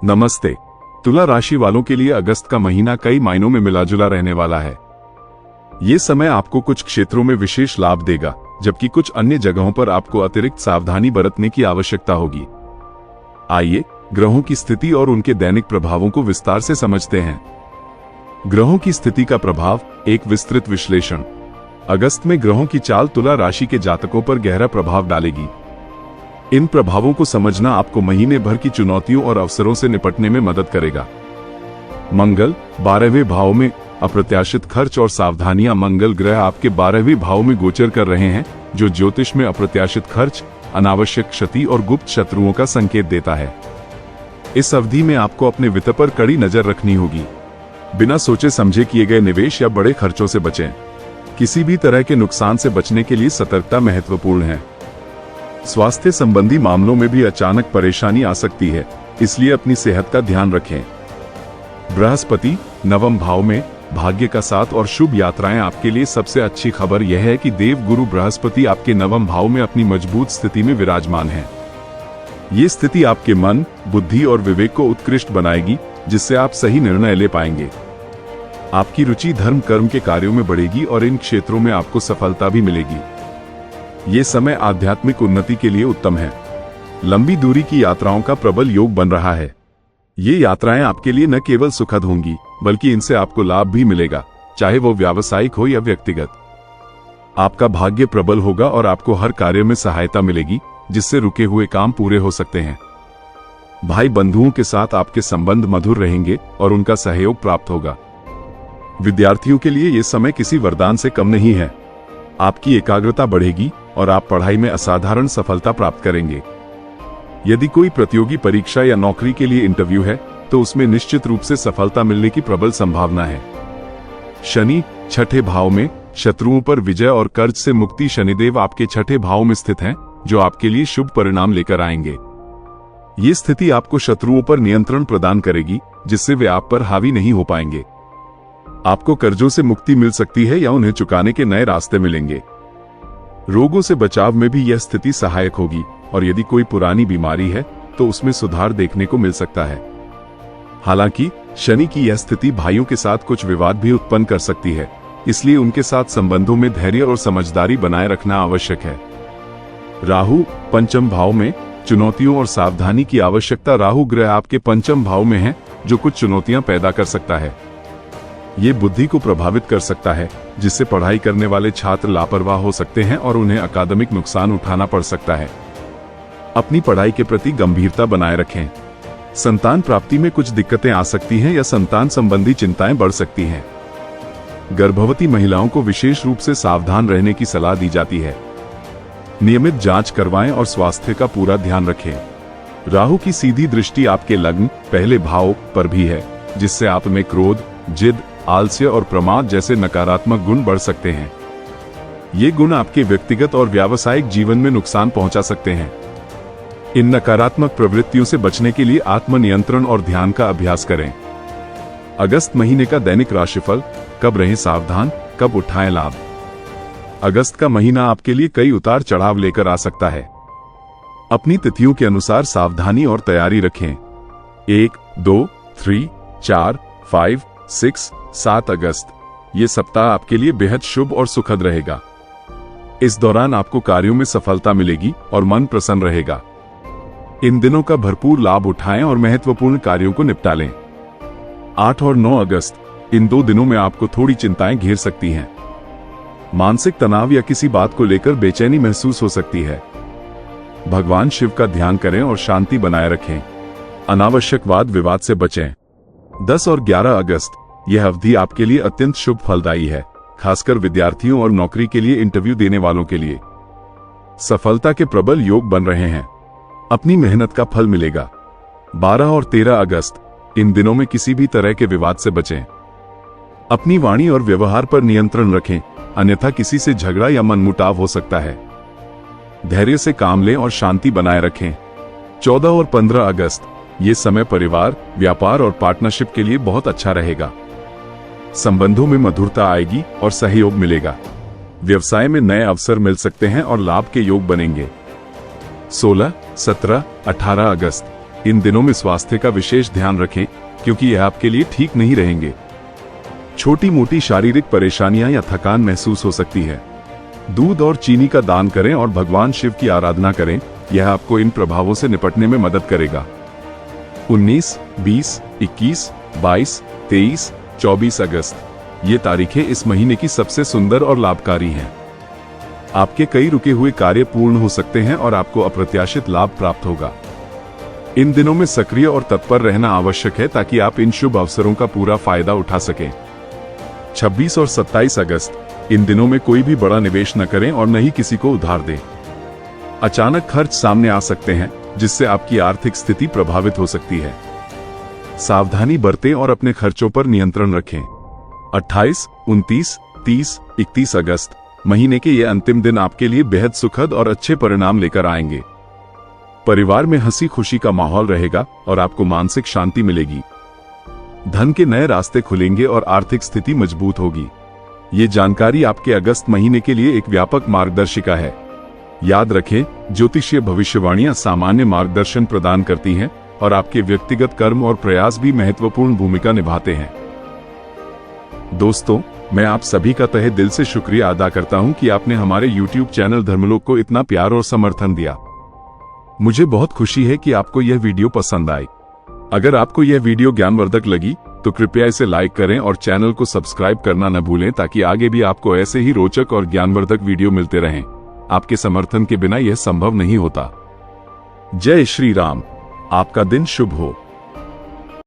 नमस्ते। तुला राशि वालों के लिए अगस्त का महीना कई मायनों में मिलाजुला रहने वाला है। ये समय आपको कुछ क्षेत्रों में विशेष लाभ देगा, जबकि कुछ अन्य जगहों पर आपको अतिरिक्त सावधानी बरतने की आवश्यकता होगी। आइए ग्रहों की स्थिति और उनके दैनिक प्रभावों को विस्तार से समझते हैं। ग्रहों की स्थिति का प्रभाव, एक विस्तृत विश्लेषण। अगस्त में ग्रहों की चाल तुला राशि के जातकों पर गहरा प्रभाव डालेगी। इन प्रभावों को समझना आपको महीने भर की चुनौतियों और अवसरों से निपटने में मदद करेगा। मंगल 12वें भाव में, अप्रत्याशित खर्च और सावधानियां। मंगल ग्रह आपके 12वें भाव में गोचर कर रहे हैं, जो ज्योतिष में अप्रत्याशित खर्च, अनावश्यक क्षति और गुप्त शत्रुओं का संकेत देता है। इस अवधि में आपको अपने वित्त पर कड़ी नजर रखनी होगी। बिना सोचे समझे किए गए निवेश या बड़े खर्चों से बचें। किसी भी तरह के नुकसान से बचने के लिए सतर्कता महत्वपूर्ण है। स्वास्थ्य संबंधी मामलों में भी अचानक परेशानी आ सकती है, इसलिए अपनी सेहत का ध्यान रखें। बृहस्पति 9वें भाव में, भाग्य का साथ और शुभ यात्राएं। आपके लिए सबसे अच्छी खबर यह है कि देव गुरु बृहस्पति आपके 9वें भाव में अपनी मजबूत स्थिति में विराजमान है। ये स्थिति आपके मन, बुद्धि और विवेक को उत्कृष्ट बनाएगी, जिससे आप सही निर्णय ले पाएंगे। आपकी रुचि धर्म कर्म के कार्यों में बढ़ेगी और इन क्षेत्रों में आपको सफलता भी मिलेगी। ये समय आध्यात्मिक उन्नति के लिए उत्तम है। लंबी दूरी की यात्राओं का प्रबल योग बन रहा है। ये यात्राएं आपके लिए न केवल सुखद होंगी, बल्कि इनसे आपको लाभ भी मिलेगा, चाहे वो व्यावसायिक हो या व्यक्तिगत। आपका भाग्य प्रबल होगा और आपको हर कार्य में सहायता मिलेगी, जिससे रुके हुए काम पूरे हो सकते हैं। भाई बंधुओं के साथ आपके संबंध मधुर रहेंगे और उनका सहयोग प्राप्त होगा। विद्यार्थियों के लिए ये समय किसी वरदान से कम नहीं है। आपकी एकाग्रता बढ़ेगी और आप पढ़ाई में असाधारण सफलता प्राप्त करेंगे। यदि कोई प्रतियोगी परीक्षा या नौकरी के लिए इंटरव्यू है, तो उसमें निश्चित रूप से सफलता मिलने की प्रबल संभावना है। शनि 6ठे भाव में, शत्रुओं पर विजय और कर्ज से मुक्ति। शनिदेव आपके 6ठे भाव में स्थित हैं, जो आपके लिए शुभ परिणाम लेकर आएंगे। ये स्थिति आपको शत्रुओं पर नियंत्रण प्रदान करेगी, जिससे वे आप पर हावी नहीं हो पाएंगे। आपको कर्जों से मुक्ति मिल सकती है या उन्हें चुकाने के नए रास्ते मिलेंगे। रोगों से बचाव में भी यह स्थिति सहायक होगी, और यदि कोई पुरानी बीमारी है तो उसमें सुधार देखने को मिल सकता है। हालांकि शनि की यह स्थिति भाइयों के साथ कुछ विवाद भी उत्पन्न कर सकती है, इसलिए उनके साथ संबंधों में धैर्य और समझदारी बनाए रखना आवश्यक है। राहु 5वें भाव में, चुनौतियों और सावधानी की आवश्यकता। राहु ग्रह आपके 5वें भाव में है, जो कुछ चुनौतियां पैदा कर सकता है। ये बुद्धि को प्रभावित कर सकता है, जिससे पढ़ाई करने वाले छात्र लापरवाह हो सकते हैं और उन्हें अकादमिक नुकसान उठाना पड़ सकता है। अपनी पढ़ाई के प्रति गंभीरता बनाए रखें। संतान प्राप्ति में कुछ दिक्कतें आ सकती हैं या संतान संबंधी चिंताएं बढ़ सकती हैं। गर्भवती महिलाओं को विशेष रूप से सावधान रहने की सलाह दी जाती है। नियमित जांच करवाएं और स्वास्थ्य का पूरा ध्यान रखें। राहु की सीधी दृष्टि आपके लग्न, पहले भाव पर भी है, जिससे आप में क्रोध, जिद, आलस्य और प्रमाद जैसे नकारात्मक गुण बढ़ सकते हैं। ये गुण आपके व्यक्तिगत और व्यावसायिक जीवन में नुकसान पहुंचा सकते हैं। इन नकारात्मक प्रवृत्तियों से बचने के लिए आत्मनियंत्रण और ध्यान का अभ्यास करें। अगस्त महीने का दैनिक राशिफल। कब रहें सावधान, कब उठाएं लाभ। अगस्त का महीना आपके लिए कई उतार चढ़ाव लेकर आ सकता है। अपनी तिथियों के अनुसार सावधानी और तैयारी रखें। 1, 2, 3, 4, 5, 6, 7 अगस्त। ये सप्ताह आपके लिए बेहद शुभ और सुखद रहेगा। इस दौरान आपको कार्यों में सफलता मिलेगी और मन प्रसन्न रहेगा। इन दिनों का भरपूर लाभ उठाएं और महत्वपूर्ण कार्यों को निपटा लें। 8 और 9 अगस्त, इन 2 दिनों में आपको थोड़ी चिंताएं घेर सकती हैं। मानसिक तनाव या किसी बात को लेकर बेचैनी महसूस हो सकती है। भगवान शिव का ध्यान करें और शांति बनाए रखें। अनावश्यक वाद विवाद से बचें। 10 और 11 अगस्त, यह अवधि आपके लिए अत्यंत शुभ फलदायी है, खासकर विद्यार्थियों और नौकरी के लिए इंटरव्यू देने वालों के लिए। सफलता के प्रबल योग बन रहे हैं। अपनी मेहनत का फल मिलेगा। 12 और 13 अगस्त, इन दिनों में किसी भी तरह के विवाद से बचें। अपनी वाणी और व्यवहार पर नियंत्रण रखें, अन्यथा किसी से झगड़ा या मनमुटाव हो सकता है। धैर्य से काम लें और शांति बनाए रखें। 14 और 15 अगस्त, ये समय परिवार, व्यापार और पार्टनरशिप के लिए बहुत अच्छा रहेगा। संबंधों में मधुरता आएगी और सहयोग मिलेगा। व्यवसाय में नए अवसर मिल सकते हैं और लाभ के योग बनेंगे। 16, 17, 18 अगस्त, इन दिनों में स्वास्थ्य का विशेष ध्यान रखें क्योंकि यह आपके लिए ठीक नहीं रहेंगे। छोटी मोटी शारीरिक परेशानियां या थकान महसूस हो सकती है। दूध और चीनी का दान करें और भगवान शिव की आराधना करें, यह आपको इन प्रभावों से निपटने में मदद करेगा। 19, 20, 21, 22, 23, 24 अगस्त ये तारीखें इस महीने की सबसे सुंदर और लाभकारी हैं। आपके कई रुके हुए कार्य पूर्ण हो सकते हैं और आपको अप्रत्याशित लाभ प्राप्त होगा। इन दिनों में सक्रिय और तत्पर रहना आवश्यक है ताकि आप इन शुभ अवसरों का पूरा फायदा उठा सकें। 26 और 27 अगस्त इन दिनों में कोई भी बड़ा निवेश न करें और न ही किसी को उधार दें। अचानक खर्च सामने आ सकते हैं जिससे आपकी आर्थिक स्थिति प्रभावित हो सकती है। सावधानी बरतें और अपने खर्चों पर नियंत्रण रखें। 28, 29, 30, 31 अगस्त महीने के ये अंतिम दिन आपके लिए बेहद सुखद और अच्छे परिणाम लेकर आएंगे। परिवार में हंसी खुशी का माहौल रहेगा और आपको मानसिक शांति मिलेगी। धन के नए रास्ते खुलेंगे और आर्थिक स्थिति मजबूत होगी। ये जानकारी आपके अगस्त महीने के लिए एक व्यापक मार्गदर्शिका है। याद रखें, ज्योतिषीय भविष्यवाणियां सामान्य मार्गदर्शन प्रदान करती हैं और आपके व्यक्तिगत कर्म और प्रयास भी महत्वपूर्ण भूमिका निभाते हैं। दोस्तों, मैं आप सभी का तहे दिल से शुक्रिया अदा करता हूं कि आपने हमारे YouTube चैनल धर्मलोक को इतना प्यार और समर्थन दिया। मुझे बहुत खुशी है कि आपको यह वीडियो पसंद आई। अगर आपको यह वीडियो ज्ञानवर्धक लगी तो कृपया इसे लाइक करें और चैनल को सब्सक्राइब करना न भूलें ताकि आगे भी आपको ऐसे ही रोचक और ज्ञानवर्धक वीडियो मिलते रहें। आपके समर्थन के बिना यह संभव नहीं होता। जय श्री राम। आपका दिन शुभ हो।